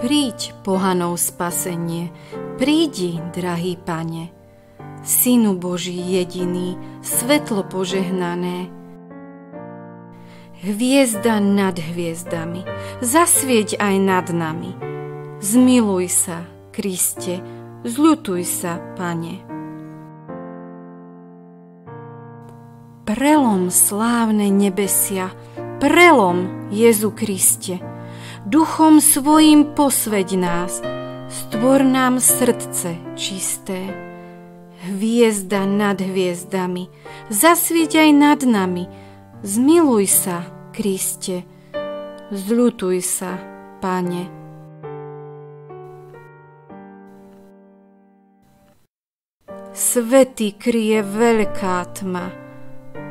Príď, pohanov spasenie, prídi, drahý Pane. Synu Boží jediný, svetlo požehnané. Hviezda nad hviezdami, zasvieť aj nad nami. Zmiluj sa, Kriste, zľutuj sa, Pane. Prelom slávne nebesia, prelom, Jezu Kriste. Duchom svojim posveď nás, stvor nám srdce čisté. Hviezda nad hviezdami, zasvieť aj nad nami. Zmiluj sa, Kriste, zľutuj sa, Pane. Svety kryje veľká tma,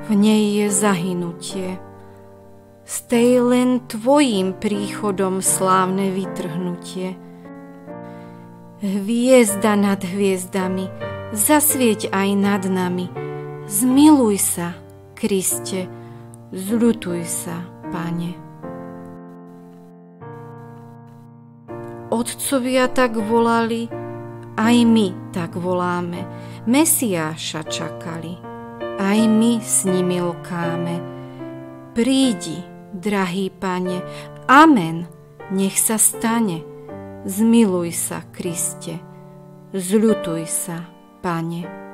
v nej je zahynutie. Z tej len tvojím príchodom slávne vytrhnutie. Hviezda nad hviezdami, zasvieť aj nad nami. Zmiluj sa, Kriste, zľutuj sa, Pane. Otcovia tak volali, aj my tak voláme. Mesiáša čakali, aj my s nimi lkáme. Prídi, drahý Pane, amen, nech sa stane. Zmiluj sa, Kriste, zľutuj sa, Pane.